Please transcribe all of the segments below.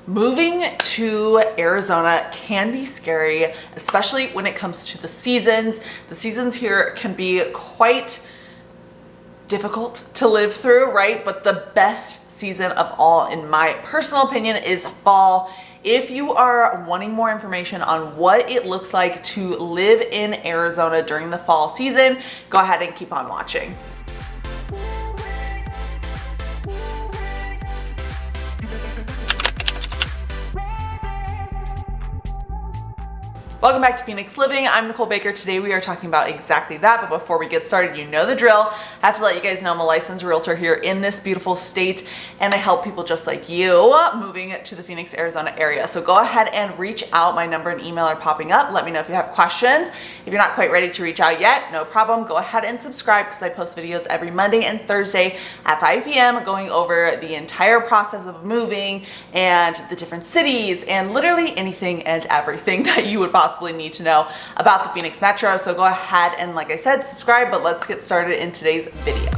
Moving to Arizona can be scary, especially when it comes to the seasons. The seasons here can be quite difficult to live through, right? But the best season of all, in my personal opinion, is fall. If you are wanting more information on what it looks like to live in Arizona during the fall season, go ahead and keep on watching. Welcome back to Phoenix Living. I'm Nicole Baker. Today we are talking about exactly that, but before we get started, you know the drill. I have to let you guys know I'm a licensed realtor here in this beautiful state, and I help people just like you moving to the Phoenix, Arizona area. So go ahead and reach out. My number and email are popping up. Let me know if you have questions. If you're not quite ready to reach out yet, no problem. Go ahead and subscribe because I post videos every Monday and Thursday at 5 p.m. going over the entire process of moving and the different cities and literally anything and everything that you would possibly need to know about the Phoenix Metro. So go ahead and, like I said, subscribe, but let's get started in today's video.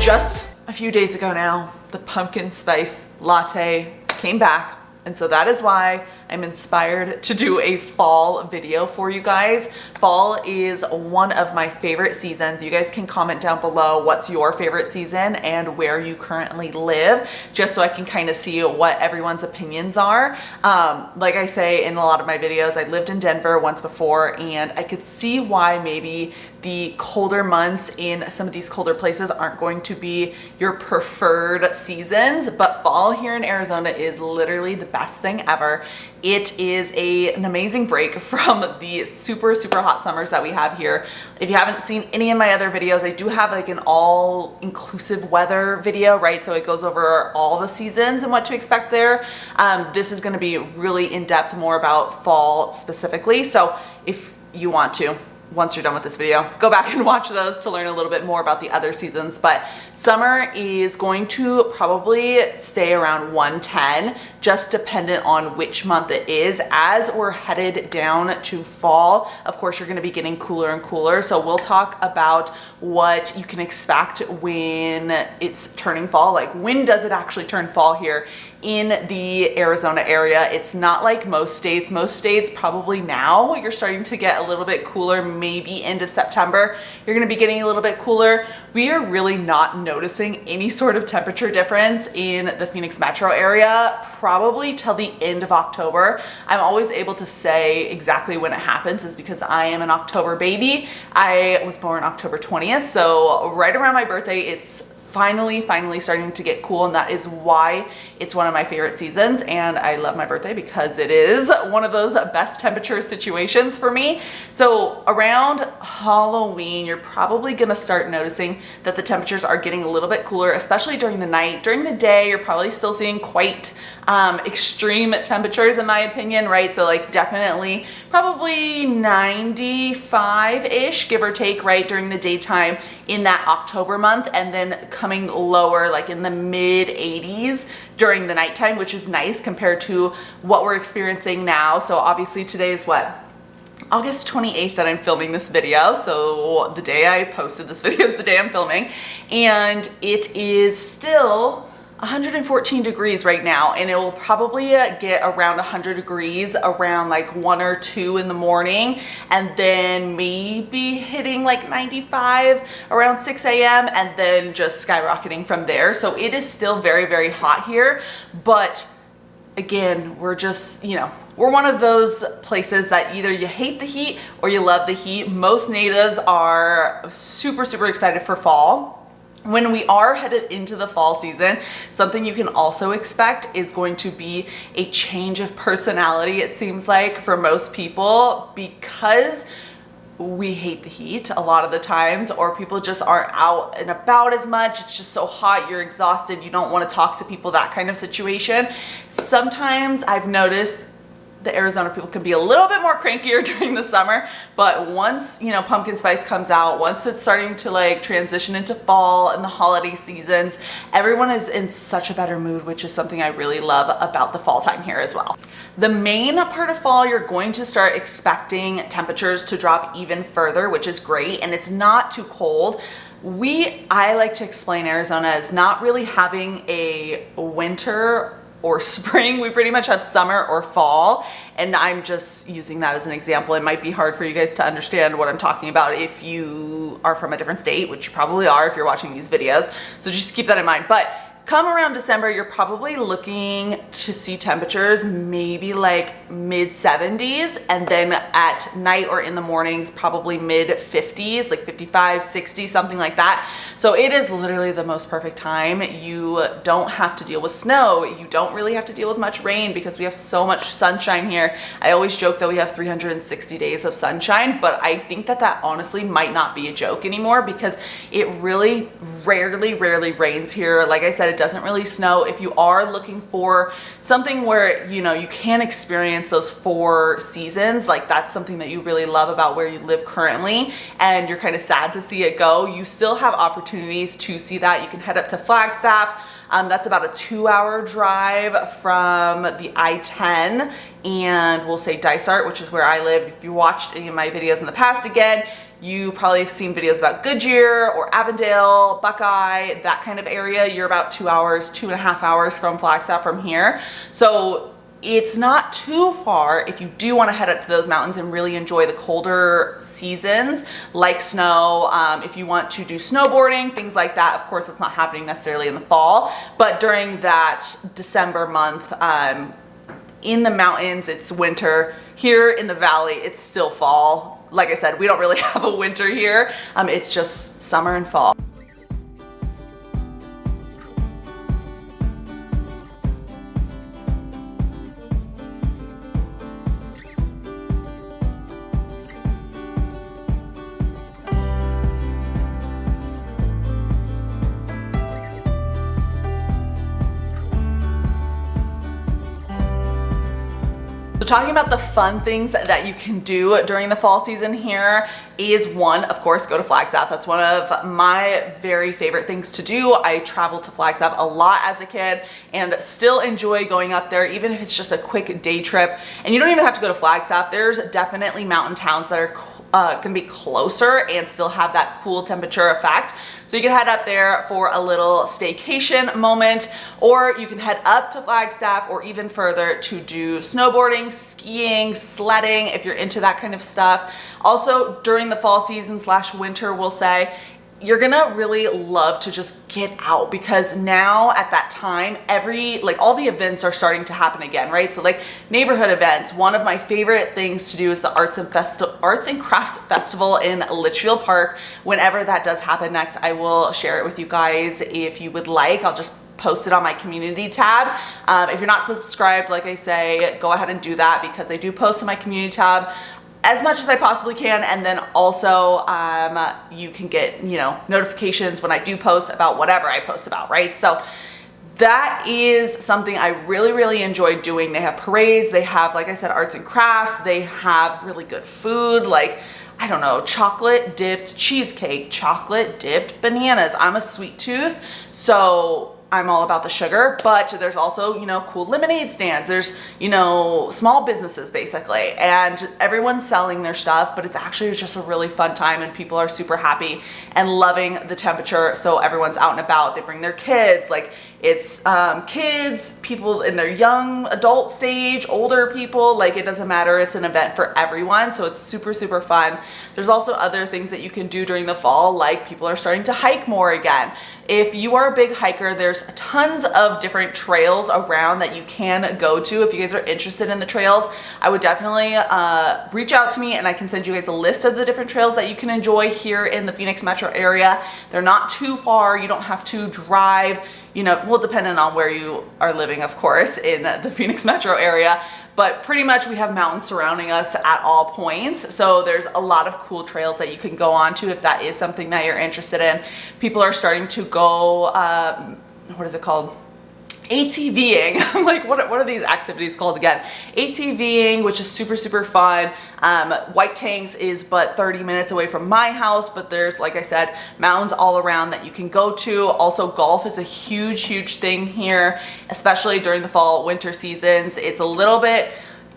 Just a few days ago now, the pumpkin spice latte came back, and so that is why I'm inspired to do a fall video for you guys. Fall is one of my favorite seasons. You guys can comment down below what's your favorite season and where you currently live, just so I can kind of see what everyone's opinions are. Like I say in a lot of my videos, I lived in Denver once before, and I could see why maybe the colder months in some of these colder places aren't going to be your preferred seasons, but fall here in Arizona is literally the best thing ever. It is an amazing break from the super hot summers that we have here. If you haven't seen any of my other videos, I do have like an all-inclusive weather video, right? So it goes over all the seasons and what to expect there. This is going to be really in-depth more about fall specifically. So if you want to, once you're done with this video, go back and watch those to learn a little bit more about the other seasons. But summer is going to probably stay around 110, just dependent on which month it is. As we're headed down to fall, of course, you're going to be getting cooler and cooler. So we'll talk about what you can expect when it's turning fall. Like, when does it actually turn fall here in the Arizona area? It's not like most states. Most states probably now you're starting to get a little bit cooler, maybe end of September. You're going to be getting a little bit cooler. We are really not noticing any sort of temperature difference in the Phoenix metro area probably till the end of October. I'm always able to say exactly when it happens is because I am an October baby. I was born October 20th, so right around my birthday, it's finally starting to get cool, and that is why it's one of my favorite seasons. And I love my birthday because it is one of those best temperature situations for me. So around Halloween, you're probably gonna start noticing that the temperatures are getting a little bit cooler, especially during the night. During the day, you're probably still seeing quite extreme temperatures, in my opinion, right? So like definitely probably 95-ish, give or take, right, during the daytime in that October month, and then coming lower like in the mid 80s during the nighttime, which is nice compared to what we're experiencing now. So obviously today is what? August 28th that I'm filming this video. So the day I posted this video is the day I'm filming, and it is still 114 degrees right now, and it will probably get around 100 degrees around like 1 or 2 in the morning, and then maybe hitting like 95 around 6 a.m. and then just skyrocketing from there. So it is still very hot here, but again, we're just, you know, we're one of those places that either you hate the heat or you love the heat. Most natives are super excited for fall. When we are headed into the fall season, something you can also expect is going to be a change of personality, it seems like, for most people, because we hate the heat a lot of the times, or people just aren't out and about as much. It's just so hot, you're exhausted, you don't want to talk to people, that kind of situation. Sometimes I've noticed the Arizona people can be a little bit more crankier during the summer, but once, you know, pumpkin spice comes out, once it's starting to like transition into fall and the holiday seasons, everyone is in such a better mood, which is something I really love about the fall time here as well. The main part of fall, you're going to start expecting temperatures to drop even further, which is great, and it's not too cold. I like to explain Arizona as not really having a winter or spring. We pretty much have summer or fall, and I'm just using that as an example. It might be hard for you guys to understand what I'm talking about if you are from a different state, which you probably are if you're watching these videos, so just keep that in mind. But come around December, you're probably looking to see temperatures maybe like mid 70s, and then at night or in the mornings, probably mid 50s, like 55, 60, something like that. So it is literally the most perfect time. You don't have to deal with snow. You don't really have to deal with much rain because we have so much sunshine here. I always joke that we have 360 days of sunshine, but I think that that honestly might not be a joke anymore because it really rarely rains here. Like I said, it doesn't really snow. If you are looking for something where, you know, you can experience those 4 seasons, like that's something that you really love about where you live currently, and you're kind of sad to see it go, you still have opportunities to see that. You can head up to Flagstaff. That's about a 2-hour drive from the I-10, and we'll say Dysart, which is where I live. If you watched any of my videos in the past, again, you probably have seen videos about Goodyear or Avondale, Buckeye, that kind of area. You're about 2 hours, 2.5 hours from Flagstaff from here. So it's not too far if you do want to head up to those mountains and really enjoy the colder seasons like snow. If you want to do snowboarding, things like that. Of course, it's not happening necessarily in the fall, but during that December month, in the mountains, it's winter. Here in the valley, it's still fall. Like I said, we don't really have a winter here. It's just summer and fall. Talking about the fun things that you can do during the fall season here is one, of course, go to Flagstaff. That's one of my very favorite things to do. I traveled to Flagstaff a lot as a kid and still enjoy going up there, even if it's just a quick day trip. And you don't even have to go to Flagstaff. There's definitely mountain towns that are can be closer and still have that cool temperature effect. So you can head up there for a little staycation moment, or you can head up to Flagstaff or even further to do snowboarding, skiing, sledding, if you're into that kind of stuff. Also, during the fall season / winter, we'll say, you're gonna really love to just get out, because now at that time, all the events are starting to happen again, right? So like neighborhood events. One of my favorite things to do is the Arts and Crafts Festival in Litchfield Park. Whenever that does happen next, I will share it with you guys if you would like. I'll just post it on my community tab. If you're not subscribed, like I say, go ahead and do that, because I do post in my community tab as much as I possibly can, and then also you can get, you know, notifications when I do post about whatever I post about, right? So that is something I really enjoy doing. They have parades, they have, like I said, arts and crafts, they have really good food, like, I don't know, chocolate dipped cheesecake, chocolate dipped bananas. I'm a sweet tooth, so I'm all about the sugar, but there's also, you know, cool lemonade stands. There's, you know, small businesses basically, and everyone's selling their stuff, but it's actually just a really fun time, and people are super happy and loving the temperature. So everyone's out and about. They bring their kids, like it's kids, people in their young adult stage, older people, like it doesn't matter. It's an event for everyone. So it's super fun. There's also other things that you can do during the fall, like people are starting to hike more again. If you are a big hiker, there's tons of different trails around that you can go to. If you guys are interested in the trails, I would definitely reach out to me, and I can send you guys a list of the different trails that you can enjoy here in the Phoenix metro area. They're not too far. You don't have to drive, you know, well, depending on where you are living, of course, in the Phoenix metro area. But pretty much we have mountains surrounding us at all points. So there's a lot of cool trails that you can go on to if that is something that you're interested in. People are starting to go, what is it called? ATVing. I'm like, what are these activities called again? ATVing, which is super, super fun. White Tanks is but 30 minutes away from my house, but there's, like I said, mountains all around that you can go to. Also, golf is a huge, huge thing here, especially during the fall, winter seasons. It's a little bit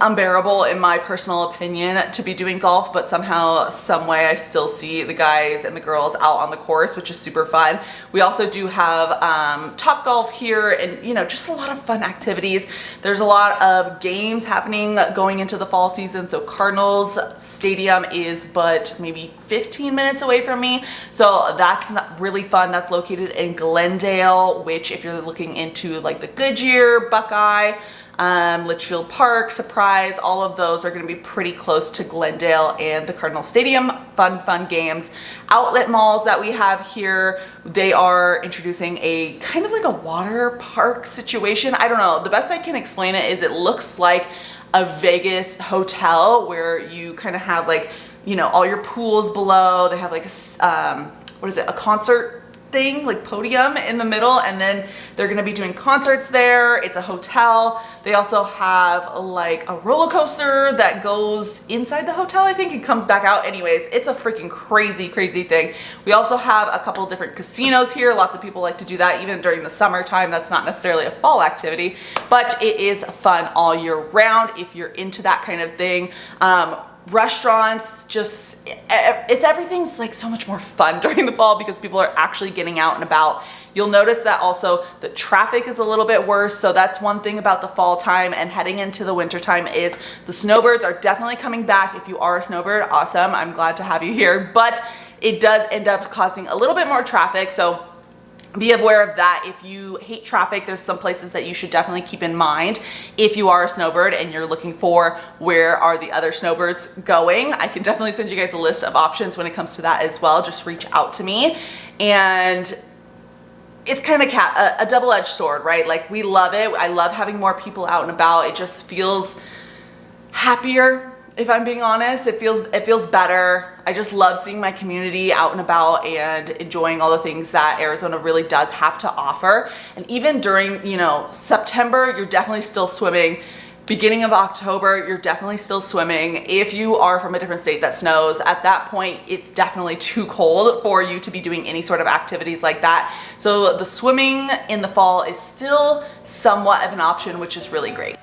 unbearable in my personal opinion to be doing golf, but somehow, some way I still see the guys and the girls out on the course, which is super fun. We also do have Top Golf here, and you know, just a lot of fun activities. There's a lot of games happening going into the fall season. So Cardinals Stadium is but maybe 15 minutes away from me, so that's really fun. That's located in Glendale, which if you're looking into like the Goodyear, Buckeye, Litchfield Park, Surprise, all of those are going to be pretty close to Glendale and the Cardinal Stadium. Fun games. Outlet malls that we have here, they are introducing a kind of like a water park situation. I don't know. The best I can explain it is it looks like a Vegas hotel where you kind of have like, you know, all your pools below. They have like a, what is it, a concert thing, like podium in the middle, and then they're gonna be doing concerts there. It's a hotel. They also have like a roller coaster that goes inside the hotel, I think, and comes back out. Anyways, it's a freaking crazy thing. We also have a couple different casinos here. Lots of people like to do that even during the summertime. That's not necessarily a fall activity, but it is fun all year round if you're into that kind of thing. Restaurants, just everything's like so much more fun during the fall because people are actually getting out and about. You'll notice that also the traffic is a little bit worse, so that's one thing about the fall time. And heading into the winter time is the snowbirds are definitely coming back. If you are a snowbird, awesome, I'm glad to have you here, but it does end up causing a little bit more traffic, so be aware of that. If you hate traffic, there's some places that you should definitely keep in mind. If you are a snowbird and you're looking for where are the other snowbirds going, I can definitely send you guys a list of options when it comes to that as well. Just reach out to me. And it's kind of a double-edged sword, right? Like, we love it. I love having more people out and about. It just feels happier. If I'm being honest, it feels better. I just love seeing my community out and about and enjoying all the things that Arizona really does have to offer. And even during, you know, September, you're definitely still swimming. Beginning of October, you're definitely still swimming. If you are from a different state that snows, at that point, it's definitely too cold for you to be doing any sort of activities like that. So the swimming in the fall is still somewhat of an option, which is really great.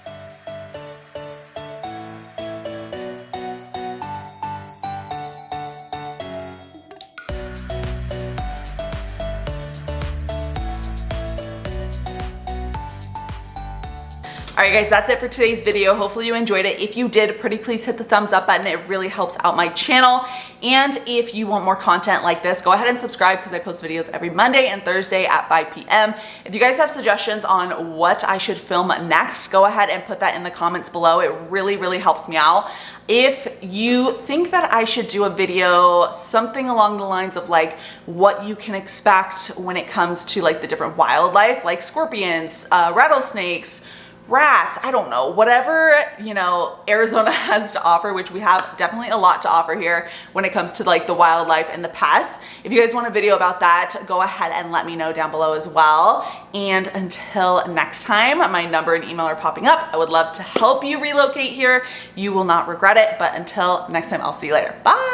Alright guys, that's it for today's video. Hopefully you enjoyed it. If you did, pretty please hit the thumbs up button. It really helps out my channel. And if you want more content like this, go ahead and subscribe because I post videos every Monday and Thursday at 5 p.m. If you guys have suggestions on what I should film next, go ahead and put that in the comments below. It really helps me out. If you think that I should do a video, something along the lines of like what you can expect when it comes to like the different wildlife, like scorpions, rattlesnakes, rats, I don't know, whatever, you know, Arizona has to offer, which we have definitely a lot to offer here when it comes to like the wildlife and the pests. If you guys want a video about that, go ahead and let me know down below as well. And until next time, my number and email are popping up. I would love to help you relocate here. You will not regret it. But until next time, I'll see you later. Bye.